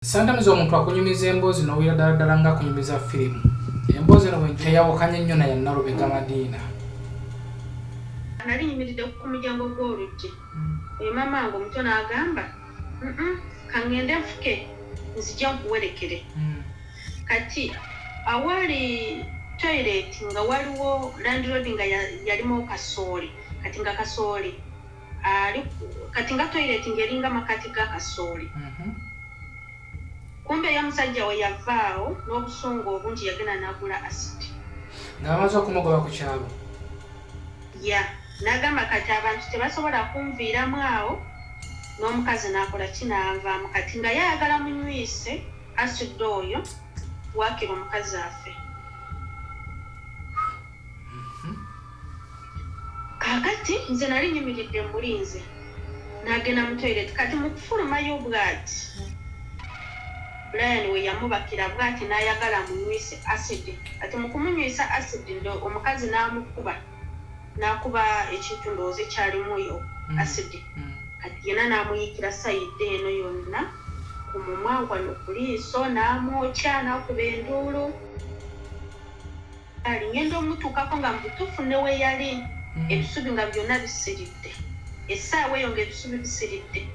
Sometimes omuntu akunyumiza emboozi n'owulira ddala nga akunyumiza firimu. Emboozi eno bwe teyawukanye nnyo naye Nalubega Madiina. Nali nyimiridde ku muryango gw'oluggi. Oyo maama wange omuto n'agamba, kangende nfuke nzija nkuwerekere. Kati awali toilet nga waliwo landlord nga yalimu kasooli. Kati nga kasooli kati nga toilet ng'eringa makati ga kasooli. Kumbe ya musajja we yavaawo n'obusungu obungi yagenda n'agula acid. Ng'amaze okumugoba ku kyalo. Ya, n'agamba kati abantu tebasobola kunviiramu awo n'omukazi n'akola kinaavaamu kati nga yayagala munywise acid oyo waakira omukazi afe. Kakati nze nali nyimiridde mulinze n'agenda mu toilet kati mu kufulumayo bw'ati Brian we yamubakira bw'ati n'ayagala munywise acid. Kati mu kumunywisa acid ndo omukazi n'akuba ekintu ndowooza ekyalimu yo acid. Kati yena n'amuyikira sayidi eno yonna ku mumwa wano ku liiso n'amwokya n'akuba enduulu. Ngenda omutuukako nga mu butuufu ne we yali ebisubi nga byonna bisiridde. Essaawa eyo ng'ebisubi bisiridde.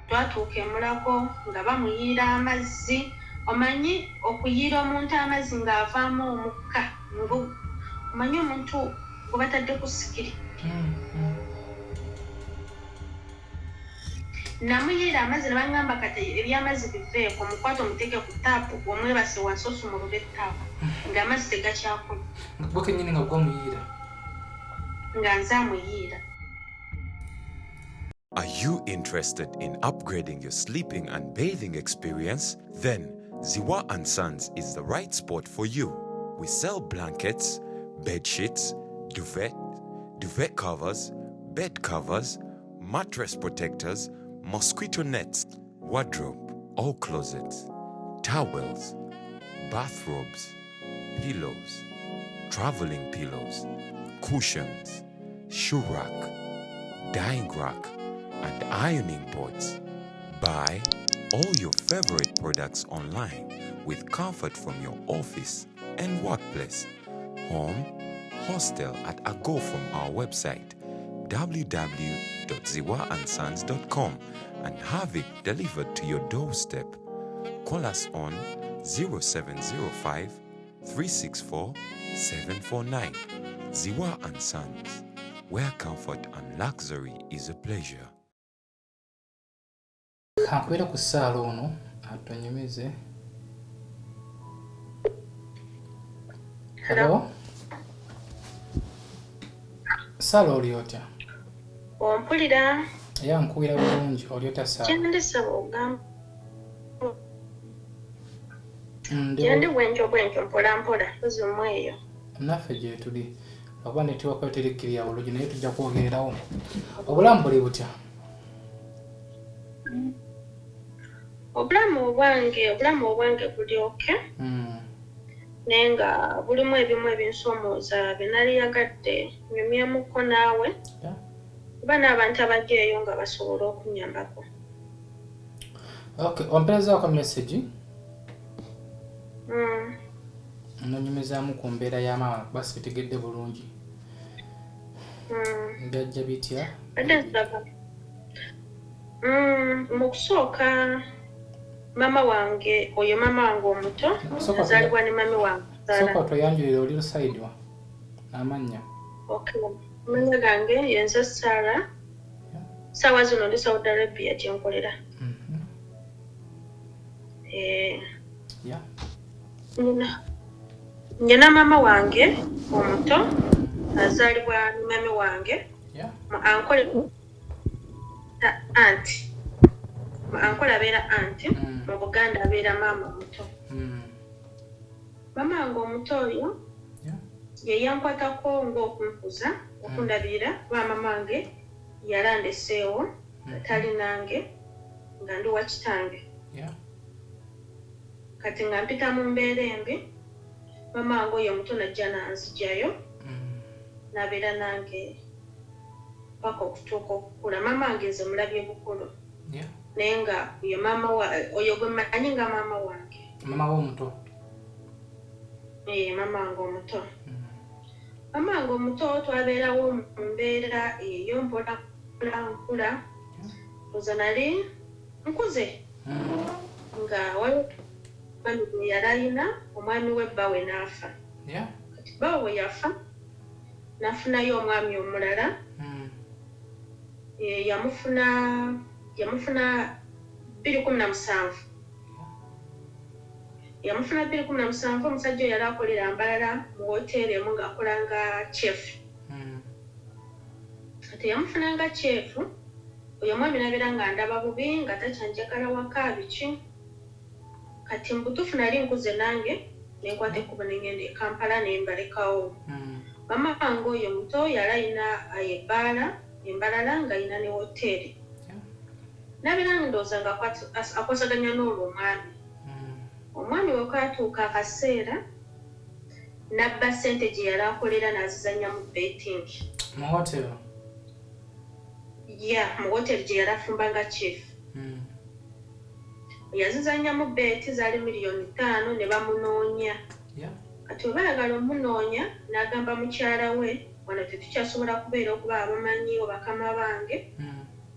Twatuuka emulago nga bamuyiira amazzi. Omanyi okuyiira omuntu amazzi ng'avaamu omukka. Omanyi omuntu gwe batadde ku sikiri. Namuyiira amazzi ne baŋŋamba kati ebyamazzi biveeko mukwate omuteeke ku taapu omwebase wansi osumulule ettaapu ng'amazzi tegakyakola. Gwe kennyini nga gw'omuyiira. Nga nze amuyiira. Are you interested in upgrading your sleeping and bathing experience? Then Ziwa & Sons is the right spot for you. We sell blankets, bed sheets, duvet covers, bed covers, mattress protectors, mosquito nets, wardrobe, all closets, towels, bathrobes, pillows, traveling pillows, cushions, shoe rack, dyeing rack, and ironing boards. Buy all your favorite products online with comfort from your office and workplace, home, hostel at a go from our website www.ziwaansons.com and have it delivered to your doorstep. Call us on 0705 364 749. Ziwa & Sons, where comfort and luxury is a pleasure. Kankwera ku ssaala ono atonyemeze. Hello? Ssaala oli otya? Ompulira? Ya nkuwira bulungi oli otya ssaala? Kyandisaba ogamba. Kyandi bwenjo mpola tuzimu eyo. Naffe gye tuli. Oba netiwaka terekkirya bulungi naye tujja kwogererawo. Obulamu buli butya? Obulamu obwange buli oke. Naye nga bulimu ebimu ebinsoomooza bye nali yagadde nyumyemuko naawe. Kuba n'abantu abajjaeyo nga basobola okunyambako. Okay, ompeerezaako message. Nonyumizaamu ku mbeera y'amaama kuba sibitegedde bulungi. Byajja bitya? Mu kusooka maama wange omuto azaalibwa ne mami wange. Sooka toyanjulira oli side wa n'amannya. Okay. Amanya gange yenze Sarah. Sawa zino ndi Saudi Arabia gye nkolera. Nyina maama wange omuto azaalibwa ne mami wange. Anti. Ankola abeera anti, mu Buganda abeera maama omuto. Maama wange omuto oyo ye yankwatako ng'okunkuza okundabirira kuba maama wange yalandeseewo atali nange nga ndi wa kitange. Kati nga mpita mu mbeera embi maama wange oyo omuto najja nanzigyayo n'abeera nange paka okutuuka okukula. Maama wange nze mulabye bukulu. nenga ye mama wa oyo gwe manyi nga mama wange. Mama wo muto. Mama wange omuto. Mama wange omuto twabeerawo mu mbeera eyo mpola nkula. Oza nali nkuze. Nga waliwo omwami gwe yali alina, omwami we bbawe n'afa. Kati bbawe we yafa n'afunayo omwami omulala. Yamufuna 2017. Yamufuna 2017. Omusajja yali akolera Mbalala mu hoteri emu ng'akola nga chef. Kati yamufuna nga chef. Oyo mwami nabeera nga ndaba bubi nga takyanjagala waka biki. Kati mbutuufu nali nkuze nange nenkwata ekkubo nengenda e Kampala ne mbalekawo. Mama wange oyo muto yali alina Embalala nga alina ne hoteri. Nabeera ndowooza nga akwasaganya n'olwo omwami. Omwami we kwatuuka akaseera n'abba ssente gye yali akolera n'azizanya mu betting. Mu hoteri? Mu hoteri gye yali afumba nga chief. Yazizanya mu beti zaali $5,000,000 ne bamunoonya. Kati we baagala omunoonya n'agamba mukyala we, wano tetukyasobola kubeera okuba abamanyi bakama bange,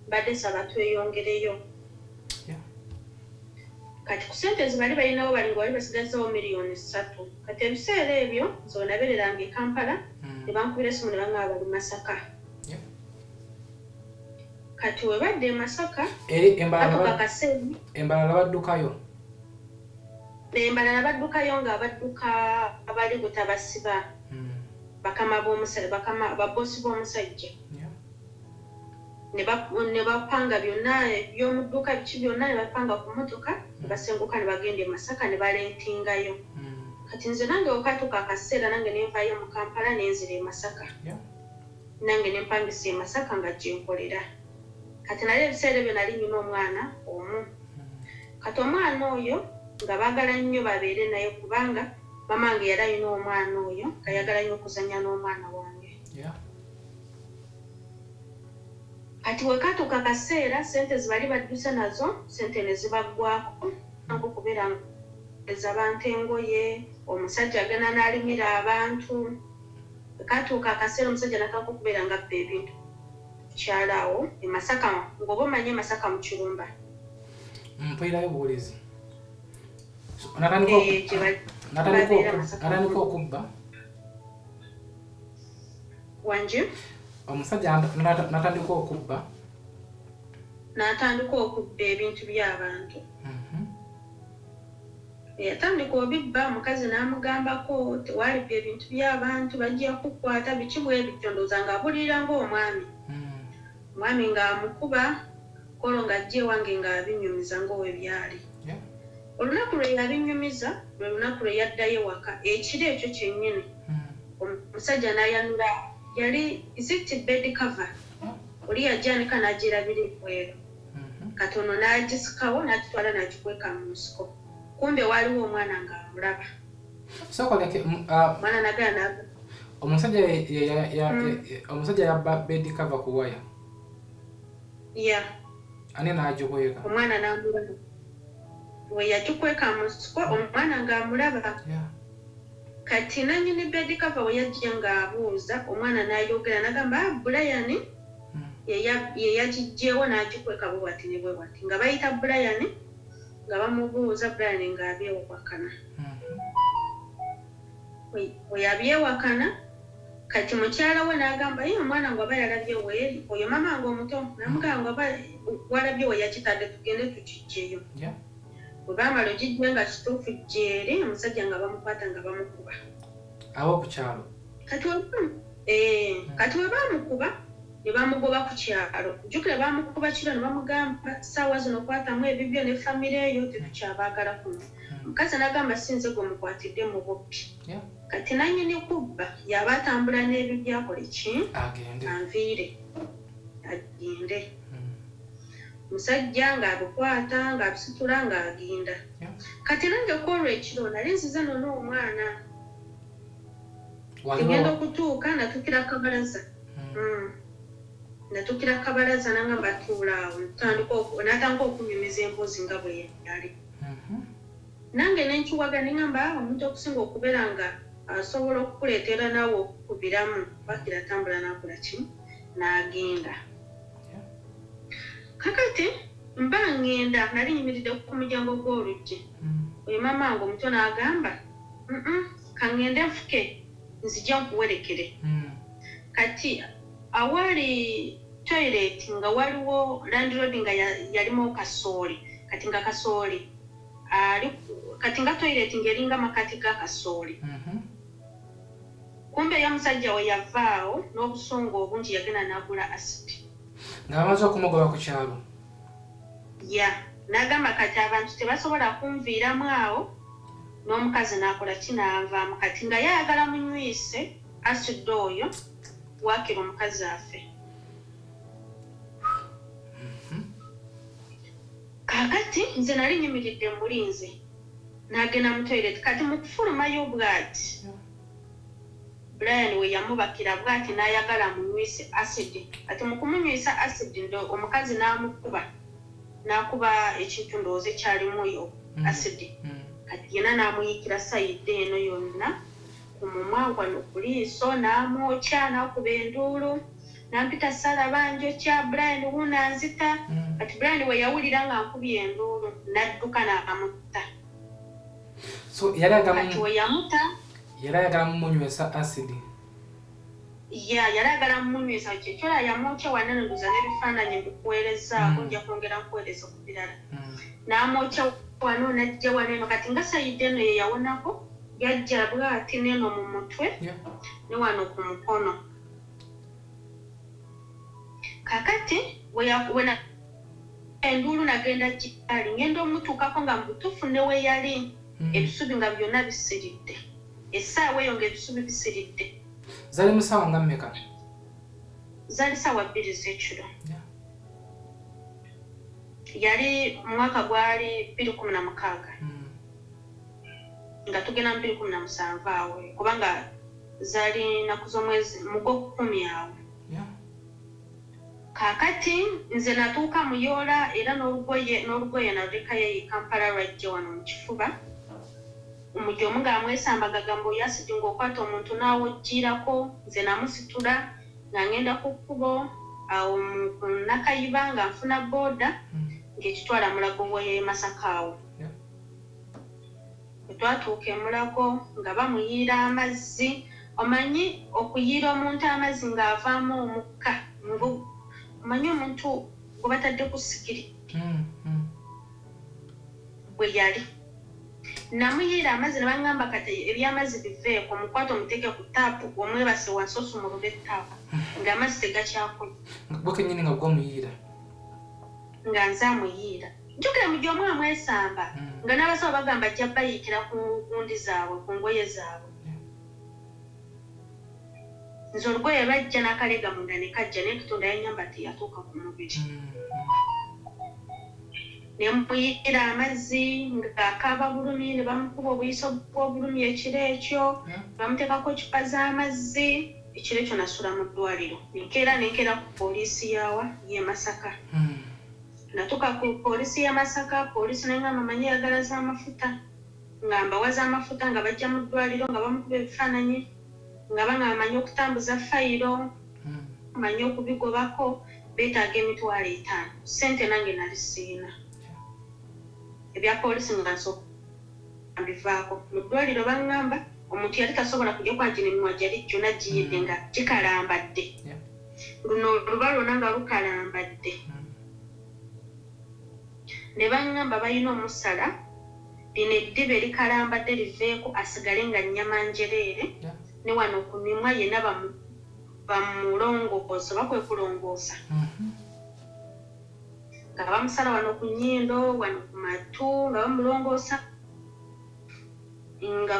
badde saba tweyongereyo. Kati ku ssente ze bali balinawo bali basigazawo $3,000,000. Kati ebiseera ebyo nze nabeereranga e Kampala ne bankubira essimu ne bangamba bali Masaka. Kati we badde e Masaka Embalala baddukayo? Embalala baddukayo nga abadduka abali butabasiba bakama babbosi b'omusajja. Ne bapanga byonna eby'omu dduuka biki byonna ne bapanga ku mmotoka ne basenguka ne bagenda e Masaka ne balentingayo. Kati nze nange okatuuka akaseera nange ne nvaayo mu Kampala ne nzira e Masaka. Nange ne mpangisa e Masaka nga gye nkolera. Kati nali ebiseera ebyo nali nyina omwana omu. Kati omwana oyo nga baagala nnyo babeere naye kubanga mama wange yali alina omwana oyo nga yagala nnyo okuzannya n'omwana wange. Kati we katuuka akaseera ssente ze bali badduse nazo ssente ne zibaggwako nko kubeera abantu engoye, omusajja agenda n'alimira abantu. Katuuka akaseera omusajja natandika okubeera nga abba ebintu kyalaawo e Masaka, ng'oba omanyi Masaka mu Kirumba. Mpulirayo buwulizi. Natandika okubba? Wangi? Omusajja natandika okubba? N'atandika okubba ebintu by'abantu. Yatandika obibba, omukazi n'amugambako tewalibba ebintu by'abantu bajja kukwata biki bwe bityo, ndowooza ng'abulirira ng'omwami. Omwami ng'amukuba kolo ng'ajja ewange ng'abinyumiza ng'owe byali. Olunaku lwe yabinyumiza lwe lunaku lwe yaddayo waka. Ekiro ekyo kyennyini omusajja n'ayanula, yali is bed cover, oli yajjanika n'agirabira ebweru. Katono n'agisikawo n'agitwala n'agikweka mu nsiko. Kumbe waliwo omwana ng'amulaba. Omwana nagala omusajja yabba bed cover ku waya? Ani n'agikweka? Omwana n'amulaba. We yagikweka mu nsiko omwana ng'amulaba. Kati nannyini bed cover we yajja ng'abuuza, omwana n'ayogera n'agamba Brian ye yagiggyewo n'agikweka bwe wati ne bwe wati. Nga bayita Brian nga bamubuuza, Brian ng'abyewakana. We yabyewakana, kati mukyala we n'agamba ye omwana ng'aba yalabye weeri, oyo mama nga omuto n'amugamba ng'aba walabye we yakitadde tugende tukiggyeyo. Bwe baamala ogijja nga kituufu gyeri, omusajja nga bamukwata nga bamukuba. Abo ku kyalo? Kati we baamukuba ne bamugoba ku kyalo. Jjukira baamukuba kiro ne bamugamba ssaawa zino kwatamu ebibyo ne famire eyo tetukyabaagala kuno. Omukazi n'agamba sinze gwe mukwatidde mu bubbi. Kati nannyini kubba yaba atambula n'ebibyo akole ki? Anviire agende. Musajja ng'abikwata ng'abisitula ng'agenda. Kati nange kwolwo ekiro nali nzize nono omwana. Ngenda okutuuka natuukira kabalaza. natukira kabalaza nangamba tuulaawo natandika okunyumiza emboozi nga bwe yali nange nenkiwaga nengamba omuntu okusinga okubeera nga asobola okukuleetera naawe okukubiramu bakira tambula nakola kimu n'agenda kakati mba ngenda nali nyimiridde ku muryango gw'oluggi oyo maama wange omuto n'agamba kangende nfuke nzija nkuwerekere kati awali toilet nga waliwo landlord nga yalimu kasooli kati nga kasooli kati nga toilet ngeringa makati ga kasooli kumbe ya musajja we yavaawo n'obusungu obungi yagenda n'agula acid nga amaze okumugoba ku kyalo n'agamba kati abantu tebasobola kunviiramu awo n'omukazi n'akola kinaavaamu kati nga yayagala munywise acid oyo waakira omukazi afe kakati nze nali nyimiridde mulinze n'agenda mu toilet kati mu kufulumayo bw'ati Brian we yamubakira bw'ati n'ayagala munywise acid kati mu kumunywisa acid omukazi n'akuba ekintu ndowooza ekyalimu yo acid kati yena n'amuyikira sayidde eno yonna ku mumwa wano ku liiso n'amwokya n'akuba enduulu n'ampita salabanja kya Brian wunanzita kati Brian we yawulira nga nkubye enduulu n'adduka n'amutta so kati we yamuta yali ayagala mumunywesa acid yali ayagala mumunywesa kyekyola yamwokya wananenduza n'ebifaananyi mbikuweerezaako nja kwongera nkuweereza ku birala n'amwokya wano n'ajja waneeno kati nga sayidde eno ye yawonako yajja bw'ati n'eno mu mutwe ne wano ku mukono kakati wena enduulu nagenda gyali ngenda omutuukako nga mubutuufu ne we yali ebisubi nga byonna bisiridde essaawa eyo ng'ebisubi bisiridde zali mu ssaawa nga mmeka zali ssaawa 2 z'ekiro yali mwaka gwali 2016 nga tugenda mu 2017 awo kubanga zali naku z'omwezi mu gw'okumi awo kakati nze natuuka muyoola era n'olugoye nalekayo Kampala lwajja wano mu kifuba omujja omu ng'amwesambaga gamba oyo asidi ng'okwata omuntu n'awojjiirako nze namusitula nga ngenda ku kkubo awo mu Nakayiba nga nfuna booda ng'ekitwala Mulago w'e Masaka awo twatuuka e Mulago nga bamuyiira amazzi omanyi okuyiira omuntu amazzi ng'avaamu omukka omanyi omuntu gwe batadde ku sigiri bwe yali namuyiira amazzi ne baŋŋamba kati ebyamazzi biveeko mukwata omuteeke ku taapu omwebase wansi osumulula ettaapu ng'amazzi tegakyakola gwe kennyini nga gw'omuyiira nga nze amuyiira njukira mu gy'omu amwesamba nga n'abasawo bagamba ajja bayiikira ku ngundi zaabwe ku ngoye zaabwe nze olugoye bajja n'akalega munda ne kajja naye katonda yanyamba nti yatuuka ku mubiri ne muyiira amazzi ng'akaaba bulumi ne bamukuba obuyiso bw'obulumi ekiro ekyo bamuteekako ecupa z'amazzi ekiro ekyo nasula mu ddwaliro nenkera ku poliisi y'e Masaka natuuka ku poliisi y'e Masaka poliisi neŋŋamba manyi eyagala z'amafuta nga mbawa z'amafuta nga bajja mu ddwaliro nga bamukuba ebifaananyi nga banga bamanyi okutambuza fayiro manyi okubigobako beetaaga emitwalo 5 ssente nange nali siina ebya poliisi nga nsooka mbivaako mu ddwaliro baŋŋamba omuntu yali tasobola kujja kwanti nemimwa gyali gyonna giyidde nga gikalambadde luno oluba lwonna nga lukalambadde ne baŋŋamba balina omusala lino eddiba erikalambadde liveeko asigale nga nnyama njereere ne wano ku mimwa yenna bamulongoosa bakwe kulongoosa nga bamusala wano ku nnyindo wano ku matu nga bamulongoosa nga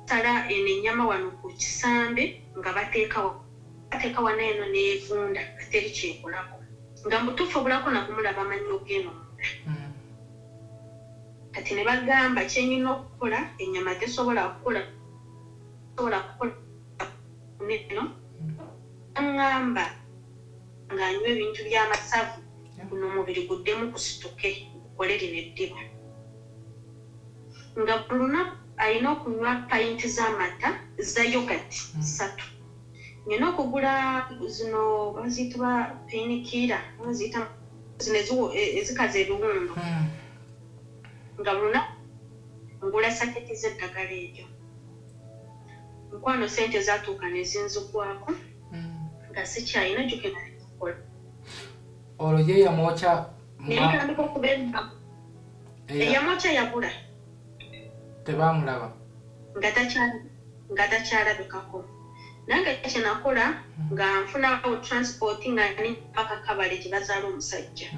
sala eno ennyama wano ku kisambe nga bateeka wano eno n'evunda nga teri kyekolako nga mutuufu obulako nakumulaba amannyo g'eno munda kati ne bagamba kyenyina okukola ennyama tesobola kukola neno aŋŋamba ng'anywa ebintu by'amasavu guno omubiri guddemu kusituke gukole lino eddiba nga buli lunaku alina okunywa payinti z'amata za yogati 3 nina okugula zino baziyitibwa painkiller baziyita zino ezikaza ebiwundu nga buli lunaku ngula saketi z'eddagala eryo mukwano sente zaatuuka ne zinzigwako nga sikyalina gyokebaakola olwo ye yamwokya netandika okubeera eyamwokya yabula tebamulaba nga takyalabikako nange kyenakola nga nfunawo transport nga paka kabale gye bazaala omusajja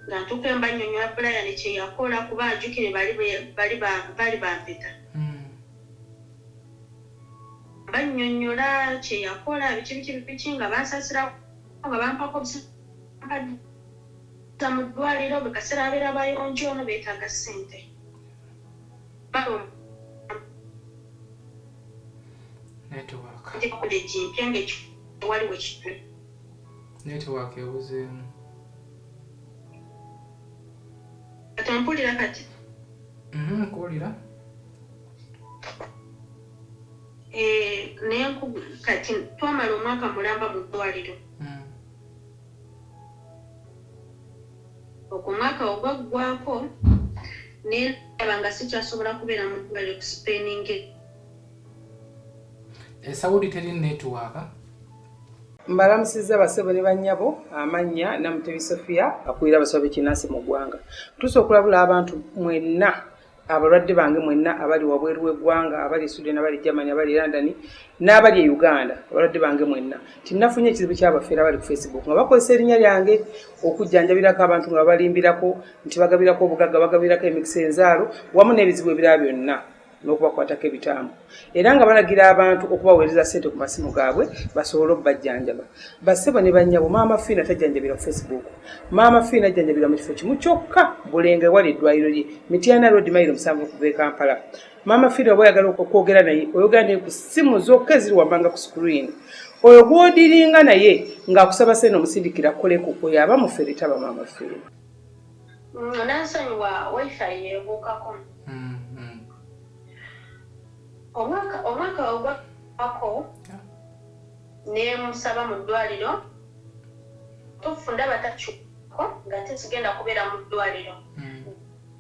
nga ntuuka embanyonyola Brian kyeyakola kuba ajjukire bali bampeta banyonyola kyeyakola biki nga bansasira nga bampako obusa mu ddwaliro bwe kaseera abeera bayonjo ono beetaaga ssente network ebuzeemu kati ompulira kati kuwulira naye kati twamala omwaka mulamba mu ddwaliro okumwaka ogwaggwako nendaba nga sikyasobola kubeera mu ddwaliro kusipeeninga Saudi teri network mbalamusiza basebo ne bannyabo amannya Namutebi Sofia akulira abasawo b'ekinnansi mu ggwanga tusobola okulabula abantu mwenna abalwadde bange mwenna abali wabweru w'eggwanga abali Sweden abali Germany abali London n'abali e Uganda abalwadde bange mwenna tinnafunye ekizibu ky'abafeera abali ku Facebook nga bakozesa erinnya lyange okujjanjabirako abantu nga babalimbirako nti bagabirako obugagga bagabirako emikisa enzaalo wamu n'ebizibu ebirala byonna n'okubakwatako ebitambo era nga balagira abantu okubaweereza ssente ku masimu gaabwe basobole okubajjanjaba basebo ne bannyabo maama Fiina tajjanjabira ku Facebook maama Fiina ajjanjabira mu kifo kimu kyokka Bulenge wali eddwaliro lye Mityana Road mayiro 7 okuva e Kampala maama Fiina oba oyagala okwogera naye oyogera naye ku ssimu zokka eziri wammanga ku screen oyo gw'odiringa naye ng'akusaba ssente omusindikira kukoleko oyo aba mufere taba maama Fiina nansonyiwa wifi yeebuukako omwaka ogwako nemusaba mu ddwaliro tufunda batakyuko nga tesigenda kubeera mu ddwaliro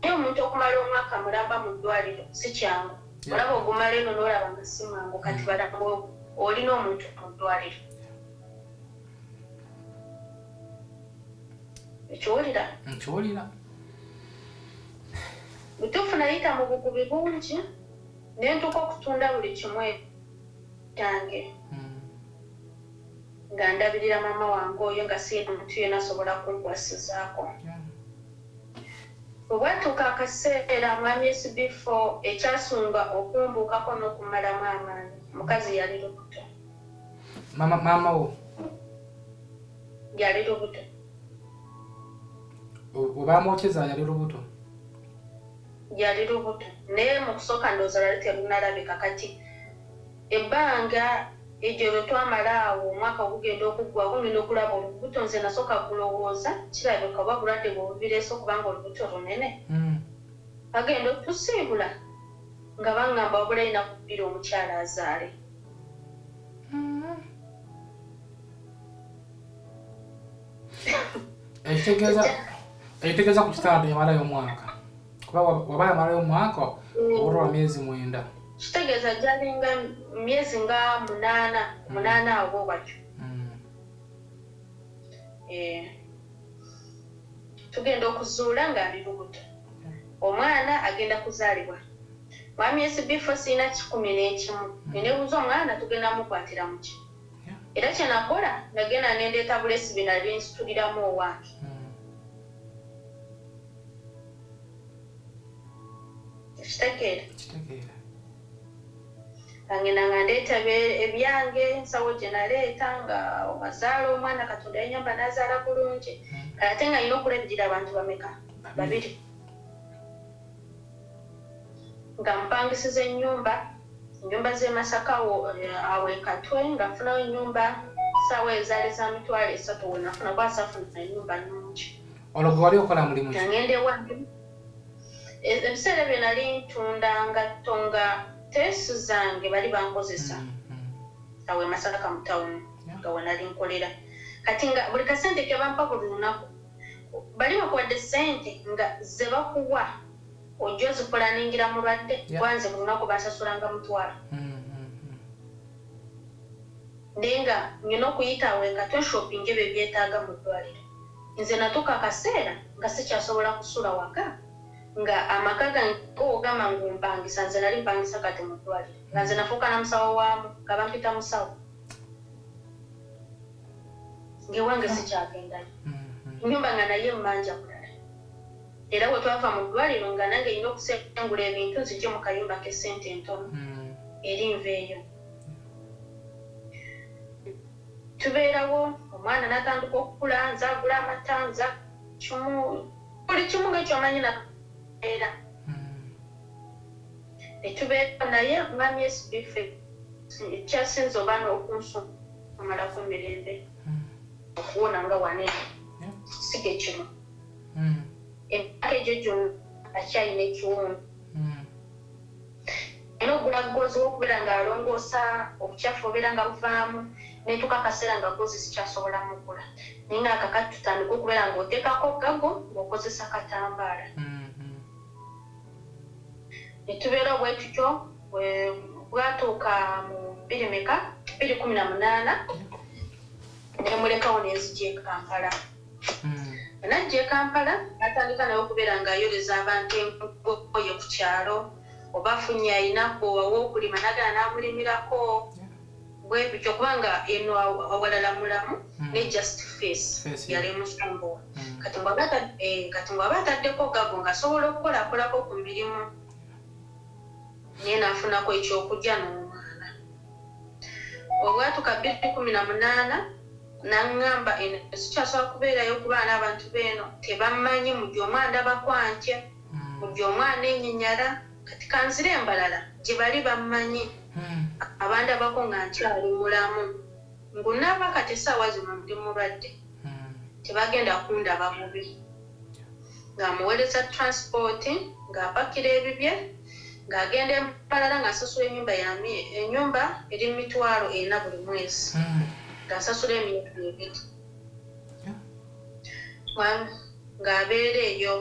naye omuntu okumala omwaka mulamba mu ddwaliro si kyangu olaba ogumala eno n'olaba nga si mwangu kati balamba olina omuntu mu ddwaliro nkiwulira butuufu nayita mu bugubi bungi nentuka okutunda buli kimu kyange nga ndabirira maama wange oyo nga siina omuntu yena asobola kunkwasizaako bwe bwatuuka akaseera mwami SB4 ekyasunga okumbuukako n'okumalamu amaanyi mukazi yali lubuto maama wo yali lubuto obamwokyeza yali lubuto yali lubuto naye mu kusooka ndowooza lwali terunalabika kati ebbanga egyo lwe twamala awo omwaka ogugenda okuggwako ngenda okulaba olubuto nze nasooka kulowooza kirabika oba bulwadde bwe bubireese okubanga olubuto lunene bagenda okutusiibula nga baŋŋamba wabula alina kubbira omukyala azaale ekitegeeza ku kitanda yamalayo omwaka kuba waba yamalayo omwaka obutwa myezi 9 kitegeeza gyalinga myezi nga 8 awo bwatyo tugenda okuzuula ng'ali lubuto omwana agenda kuzaalibwa mwami SB4 siina 11 nenebuuza omwana tugenda mukwatira muki era kyenakola nagenda nendeeta bulesi bina byensituliramu owange kitegeera angenda nga ndeeta ebyange ensawo gye naleeta nga omazaala omwana katonda yenyamba n'azaala bulungi ate nga alina okulabirira abantu bameka 2 nga mpangisiza ennyumba z'e Masaka awo Katwe nga nfunawo ennyumba sawa ezali za mitwalo 3 wonafuna kwasafuna ennyumba nnungi. Olwo gwe wali okola mulimu ki? Ngende wange ebiseera bye nali ntunda ngatto nga teesu zange bali bankozesa awe Masaka mu town nga wanali nkolera. Kati nga buli kasente ke bampa buli lunaku bali bakuwadde sente nga ze bakuwa ojja zipulaningira mulwadde kwanze buli lunaku basasulanga mutwalo. Nenga nyina okuyita awe nga tweshoppinga ebyo byetaaga mu ddwaliro. Nze natuuka akaseera nga sikyasobola kusula waka nga amaka gange ogamba ngumpangisa nze nali mpangisa kati mu ddwaliro nga nze nafuuka na musawo waamu nga bampita musawo ngewange sikyagendayo nnyumba nga naye mmanja kulala era bwe twava mu ddwaliro nga nange nyina okusengula ebintu nzije mu kayumba k'essente entono eri nveeyo. Tubeerawo omwana n'atandika okukula nze agula amata nze buli kimu ng'ekyomanyi naera netubeera naye mwami SB4 ekyasinze obaana okunsomalaku emirembe okuwona nga wane siga ekimu emyaka egyo gyonna akyalina ekiwundu era ogulagozi wokubeera ng'alongoosa obukyafu obeera nga buvaamu netuuka akaseera nga gozi sikyasobola mugula naye nga akakati tutandika okubeera ng'oteekako gago ng'okozesa katambaala. Netubeera bwe tutyo bwatuuka mu 2018 nemulekawo nenzija e Kampala. Najja e Kampala natandika naye okubeera ng'ayoleza abantu engoye ku kyalo oba afunye ayinako ow'okulima nagala n'amulimirako bwe bityo kubanga eno awalala mulamu ne just face yali musumbuwa kati ng'aba ataddeko gago ng'asobola okukolakolako ku mirimu naye n'afunako ekyokulya n'omwana. Obwatuka 2018 n'aŋŋamba eno sikyasobola kubeerayo okubaana abantu beeno tebammanyi mujja omwana bakwantya mujja omwana enyinyala kati kanzire embalala gye bali bammanyi abandi abako nga nkyali mulamu ngunaaba kati essaawa zino ndi mulwadde tebagenda kundaba bubi ng'amuweereza transport ng'apakira ebibye ng'agenda empalala ng'asasula ennyumba eri mitwalo 4 buli mwezi ng'asasula emyezi 2 ng'abeera eyo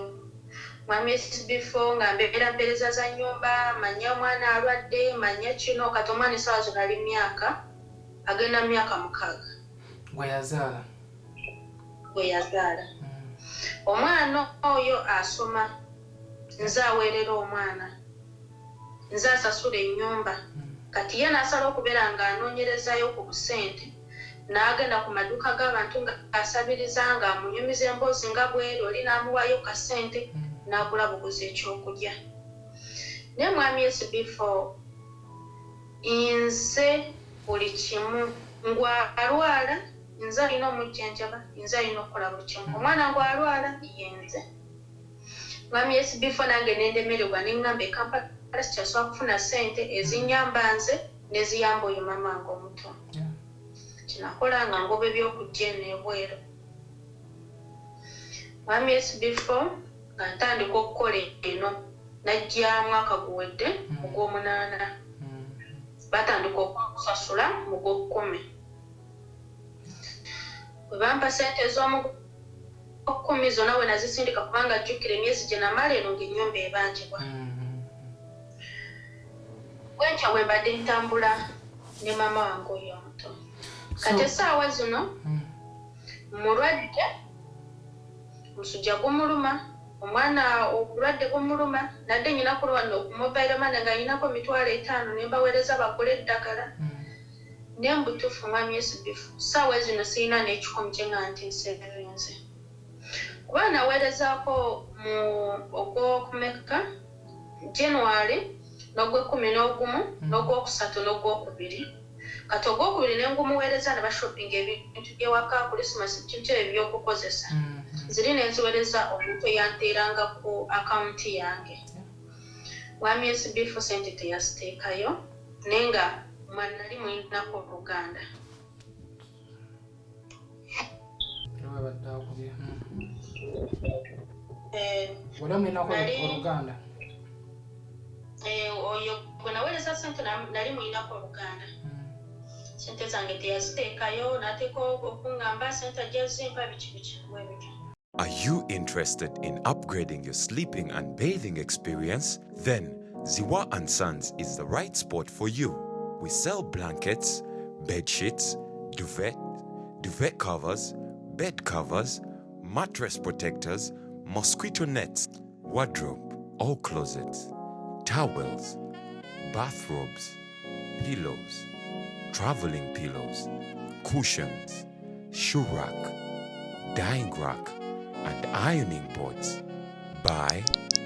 mwami SB4 nga mbeereza za nnyumba manya omwana alwadde manya kino kati omwana essaawa zino ali myaka agenda myaka 6 gwe yazaala. Omwana oyo asoma nze aweerera omwana nze asasula ennyumba kati ye n'asala okubeera ng'anoonyerezayo ku busente n'agenda ku maduuka g'abantu ng'asabiriza ng'amunyumiza emboozi nga bweri oli n'amuwaayo kasente n'agula buguzi ekyokulya. Naye mwami SB4 nze buli kimu ngwalwala nze alina omujjanjaba nze alina okukola buli kimu omwana ngwalwala yenze. Mwami SB4 nange nendemererwa neŋŋamba e Kampala sikyasobola kufuna sente ezinyamba nze neziyamba oyo maama wange omuto kinakola nga ngoba ebyokujja n'ebweru. Mwami SB4 nga ntandika okukola eno najja mwaka guwedde mu gw'omunaana batandika okusasula mu gw'okumi bwe bampa sente ez'omu 10 zonna we nazisindika kubanga jjukira emyezi gye namala eno ng'ennyumba ebanjibwa bwenkya bwe mbadde ntambula ne maama wange oyo omuto kati essaawa zino mulwadde musujja gumuluma omwana obulwadde bumuluma nadde nyina kulwana okumobile money nga nyinako mitwalo 5 ne mbaweereza bagula eddagala naye mbutuufu mwami SB4 ssaawa zino sirina n'ekikumi kye nga nti nsebenze kuba naweerezaako mu ogw'okumeka January n'ogw'E11 n'ogwokusatu n'ogwokubiri kati ogwokubiri ne ngumuweereza ne bashopping ebintu by'ewaka Christmas kintu ebyokukozesa ziri nenziweereza omuntu eyanteeranga ku akawunti yange. Mwami SB4 sente teyaziteekayo naye nga mwana nali muyinako Oluganda abadde akubye. Wala mwina ko Oluganda. Oyo gwe naweereza ssente nali mulinako Oluganda. Sente zange teyaziteekayo n'ateeka okungamba ssente ajazimpa biki bwe bityo. Are you interested in upgrading your sleeping and bathing experience? Then Ziwa & Sons is the right spot for you. We sell blankets, bed sheets, duvet covers, bed covers, mattress protectors, mosquito nets, wardrobe, all closets, towels, bathrobes, pillows, traveling pillows, cushions, shoe rack, dyeing rack, and ironing boards. Buy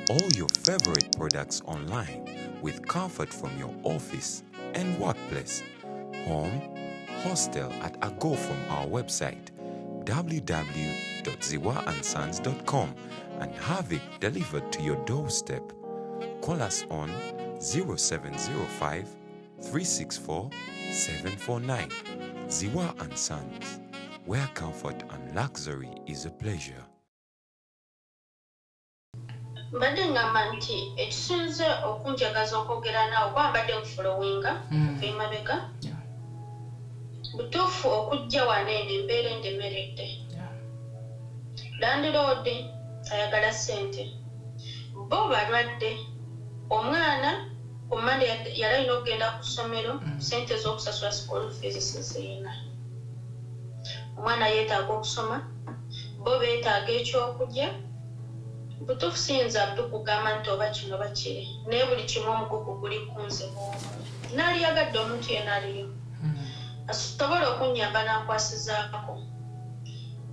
all your favorite products online with comfort from your office and workplace, home, hostel at a go from our website www.ziwaansons.com and have it delivered to your doorstep. Call us on 0705 364 749. Ziwa & Sons, where comfort and luxury is a pleasure. Mbadde ngamba nti ekisinze okunjagaza okwogera naawe kuba mbadde nfulowinga emabega butuufu okujja wano eno embeera endemeredde. Landiroodi ayagala ssente, bo balwadde, omwana ku Mande yali alina okugenda ku ssomero, ssente z'okusasula school fees sizirina. Omwana yeetaaga okusoma, bo beetaaga ekyokulya. Butuufu siyinza kugamba nti oba kino oba kiri, naye buli kimu omugugu guli kunze naaliyagadde omuntu yenna aliyo asobola okunnyamba n'ankwasizaako,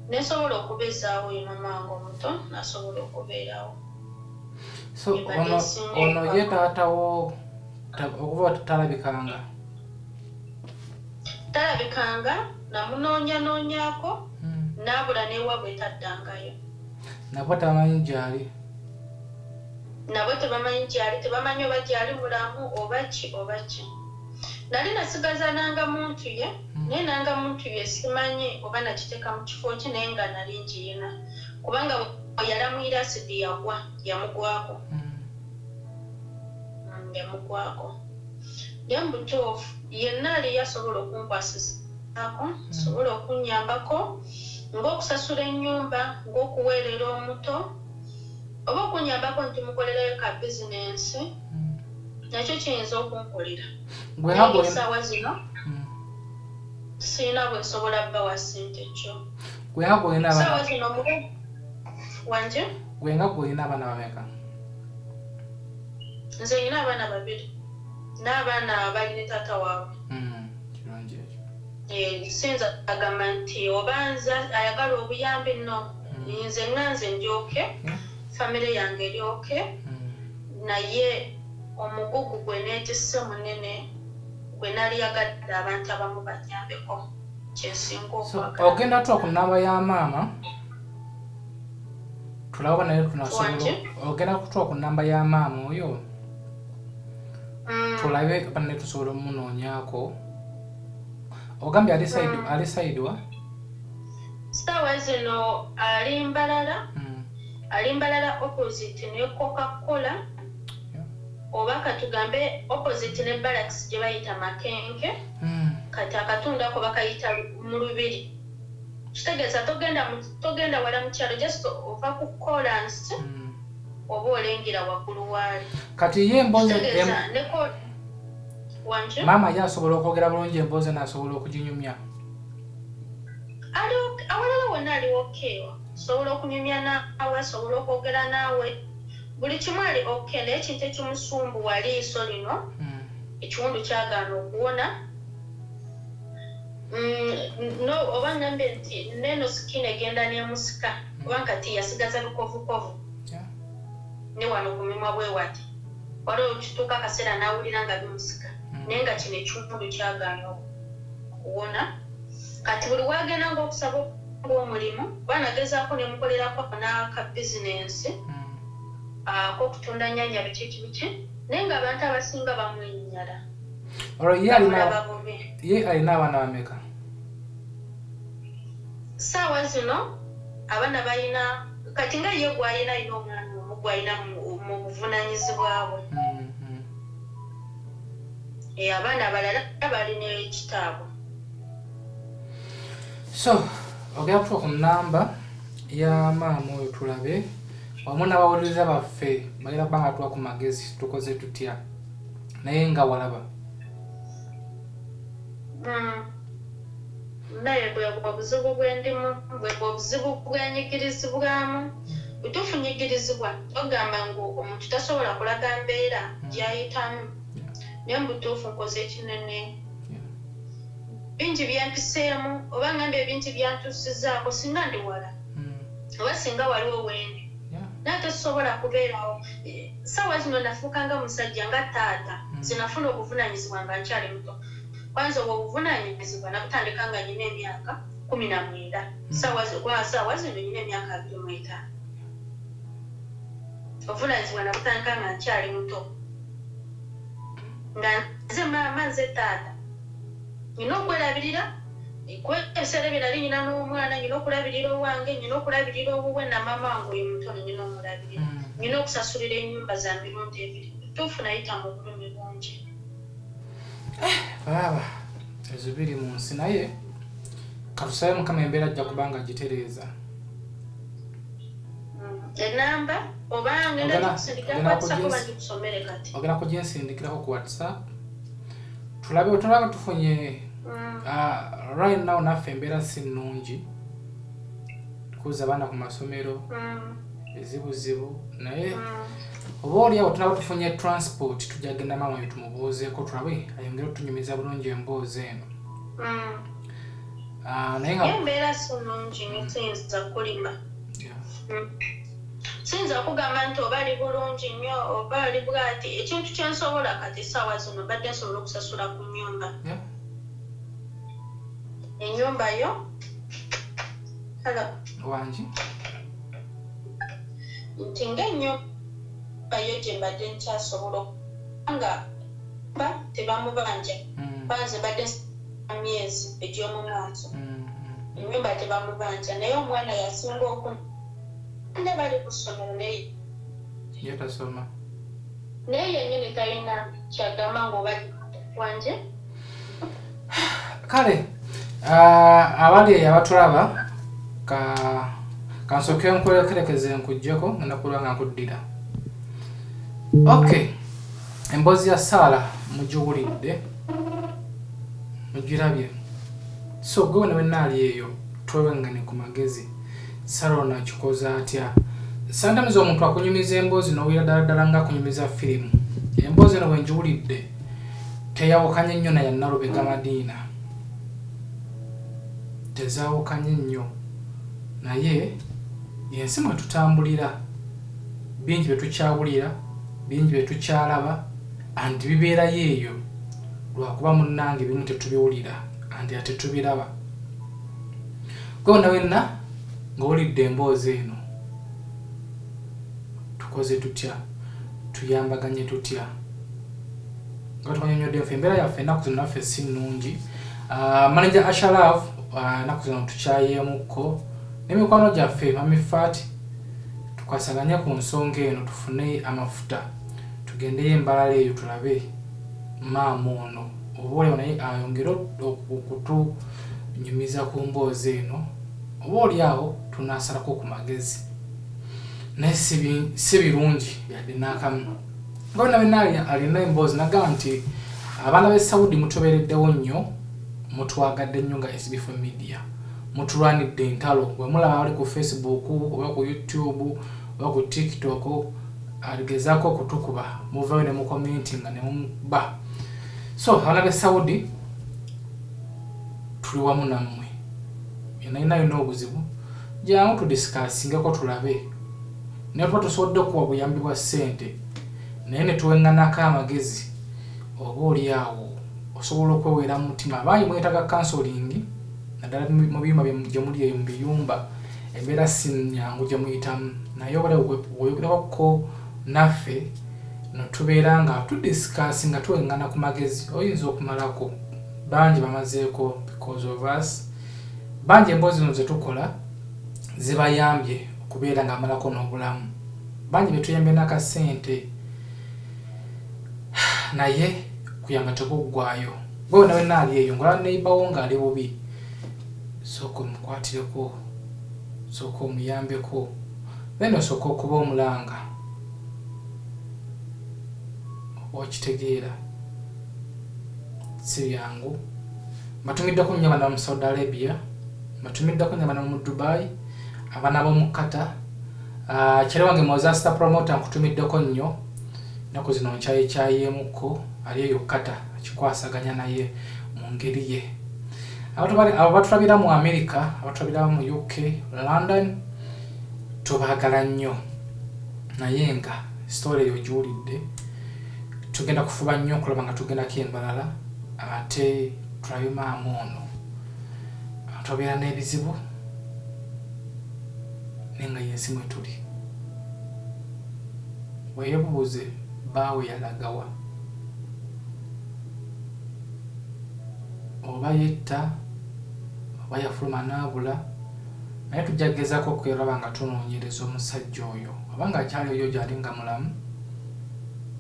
nesobola okubeezaawo ye mama wange omuto nasobola okubeerawo. So ono ye taatawo okuba talabikanga namunoonyanoonyaako n'abula n'ewaabwe taddangayo. Nabo tamanyi gyali. Nabo tebamanyi gyali, tebamanyi oba gyali mulamu oba ki. Nali nasigaza nanga muntu ye, naye nanga muntu ye simanyi oba nakiteeka mu kifo kye naye nga nali ngiyina. Kubanga yalamwira asidi yamugwako. Naye mu butuufu yenna ali yasobola okunkwasizaako, asobola okunnyambako ng'okusasula ennyumba, ng'okuweerera omuto, oba okunyambako nti mukolerayo ka bizinensi, nakyo kiyinza okunkolera. Naye essaawa zino sirina bwe nsobola bbawa ssente kyo. Essaawa zino omugo wanje gwenga gwolina abaana bameka? Nze nina abaana 2 n'abaana abali ne taata waabwe. Sinza agamba nti obanza ayagala obuyambi nno, nze nganze ndyoke, famire yange eryoke, naye omugugu gwe neetisse munene gwe nali yagadde abantu abamu banyambeko kyensinga okwagala. Ogenda tuwa ku nnamba ya maama tulaba naye tunasobola. Ogenda kutuwa ku nnamba ya maama oyo tulabe banne tusobola omunoonyaako. Ogambye ali saidwa? Ssaawa zino ali Mbalala opposite ne Coca-Cola, oba katugambe opposite ne Barracks gye bayita Makenke, kati akatundu ako bakayita mu Lubiri. Kitegeeza togenda wala mu kyalo, just ova ku Collins oba olengera waggulu waali. Kati ye emboozi wanje maama ye asobola okwogera bulungi emboozi n'asobola okuginyumya? Awalala wonna ali okeewa, sobola okunyumya naawe, asobola okwogera naawe, buli kimu ali okay. Naye ekintu ekimusumbuwa liiso lino, ekiwundu kyagaana okuwona. Oba ngambe nti neno skin egenda n'emusika, oba nkati yasigaza lukovukovu ne wano ku mimwa bwe wati, waliwo kituuka akaseera n'awulira nga bimusika, naye nga kino ekiwundu kyagaana okuwona. Kati buli wagenda ng'okusaba ng'omulimu banagezaako ne mukolerako n'aka bizinensi ak'okutunda nnyanja biki, naye ng'abantu abasinga bamwennyala. Ye alina abaana bameka? Ssaawa zino abaana balina kati nga ye gwalina ina omwana omu gwalina mu buvunanyizibwa bwe abaana abalala balina ekitaabwe. So ogera tuwa ku namba ya maama oyo tulabe wamu n'abawuliriza baffe bagera kubanga tuwa ku magezi tukoze tutya naye nga walaba naye bwebwa obuzibu bwendimu bwebwa obuzibu bwenyigirizibwamu butufunyigirizibwa ogamba ngu omuntu tasobola kulaga mbeera gyayitamu naye mubutuufu nkoze ekinene bingi byempiseemu oba ngamba ebingi byantusizaako singa ndi wala oba singa waliwo wendi naye tesobola kubeerawo sawa zino nafuuka nga musajja nga taata zinafuna obuvunanyizibwa nga nkyali muto kwanza obwo obuvunanyizibwa nabutandika nga nyina emyaka 19 sawa zino nyina emyaka 25 obuvunanyizibwa nabutandika nga nkyali muto nga nze maama nze taata nyina okwerabirira ebiseera ebirala nyina n'omwana nyina okulabirira owange nyina okulabirira obubwe na maama wange oyo mutono nyina omulabirira nyina okusasulira ennyumba za mirundi 2 tuufu nayita mu bulumi bungi baba ezo biri mu nsi naye katusabe mukama embeera ajja kubanga agitereeza enamba obange ndakusindikira WhatsApp bandikusomere kati ogenda kuginsindikirako ku WhatsApp tulabe tufunye right now naffe embeera si nnungi tukuza abaana ku masomero ezibuzibu naye oba oliawo tunaba tufunye transport tujja genda maama yetu tumubuuzeeko tulabe ayongere otunyumiza bulungi emboozi eno naye nga embeera si nnungi nsinza kulima sinza kugamba nti oba ali bulungi nnyo oba ali bwati ekintu kyensobola kati essaawa zino badde nsobola okusasula ku nnyumba ennyumba yo wangi nti ng'ennyumba yo gye mbadde nkyasobola nga tebamubanja banze badde myezi egy'omu maaso ennyumba tebamubanja naye omwana yasinga ne bali ku ssomero naye yatasoma naye yennyini talina kyagamba ng'oba wanje kale abali abatulaba kansooke nkwerekerekeze nkuggyeko ngenda kulwa nga nkuddira okay emboozi ya Sarah mugiwulidde mugirabye so gwe wena wennaali eyo twewengane ku magezi Sarah nakikoza atya sometimes omuntu akunyumiza emboozi n'owira ddala nga akunyumiza firimu emboozi eno bwengiwulidde teyawukanye nnyo na yannalubega Madiina tezaawukanye nnyo naye yensi mwe tutambulira bingi bye tukyawulira bingi bye tukyalaba anti bibeerayo eyo lwakuba munnange ebimu tetubiwulira anti ate tubiraba gwe wonna wenna ng'owulidde emboozi eno tukoze tutya tuyambaganye tutya nga tumanyonyodde nfe embeera yaffe ennaku zino naffe si nnungi manager Asharaf ennaku zino tukyayeemukko n'emikwano gyaffe mamifaati tukwasaganye ku nsonga eno tufune amafuta tugendeyo embalala eyo tulabe maama ono oba olyawo naye ayongere okutunyumiza ku mboozi eno oba olyawo tunaasalako ku magezi naye si birungi yadde n'akamu nga wena wenna alina emboozi nagamba nti abaana b'e Saudi mutubeereddewo nnyo mutwagadde nnyo nga SB4 Media mutulwanidde entalo bwe mulaba bali ku Facebook oba ku YouTube oba ku TikTok aligezaako okutukuba muvayo ne mukomentinga ne muba so abaana b'e Saudi tuli wamu nammwe yenna yonna obuzibu jangu tudisikaasingeko tulabe naye tuba tusobodde okuwa buyambi bwa ssente naye ne tuweŋŋanako amagezi oba oliawo osobola okweweera mu mutima abangi mwetaaga kansolingi naddala mu biyumba gye muli eyo mu biyumba embeera si nnyangu gye muyitamu naye oyogerakokko naffe notubeera nga tudisikaasi nga tuweŋŋana ku magezi oyinza okumalako bangi bamazeeko because of us bangi emboozi zino ze tukola zibayambye okubeera nga amalako n'obulamu. Bangi betuyambye n'akasente naye kuyamba tekuggwaayo. Gwe nawe naali eyo ng'olaba neighbour ng'ali bubi, sooka omukwatireko, sooka omuyambeko, then osooka okuba omulanga. Oba okitegeera si byangu. Mbatumiddeko nnyo abaana mu Saudi Arabia, mbatumiddeko nnyo abaana mu Dubai, abaana b'omu Qatar. Kyere wange Mozasta promoter nkutumiddeko nnyo. Nako zino nkyayemukko ali eyo Qatar, akikwasaganya naye mu ngeri ye. Abo batulabira mu America, abatulabira mu UK, London, tubaagala nnyo. Naye nga story eyo gy'olidde, tugenda kufuba nnyo okulaba nga tugendako embalala, ate tulabe maama ono atwabeera n'ebizibu naye nga yensi mwe tuli. Weebuuze baawe yalagawa, oba yetta oba yafuluma n'abula, naye tujja kugezaako okweraba nga tunoonyereza omusajja oyo oba nga akyali oyo gy'ali nga mulamu,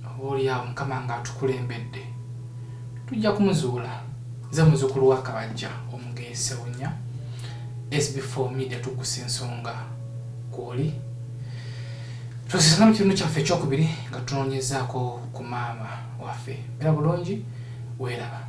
oba oliawo Mukama nga atukulembedde, tujja kumuzuula. Nze muzzukulu wa Kabajja Omugeesewunya, SB4 Media Tuggussa Enssonga kwoli. Tusisana mu kitundu kyaffe ekyokubiri nga tunoonyezaako ku maama waffe. Beera bulungi, weeraba.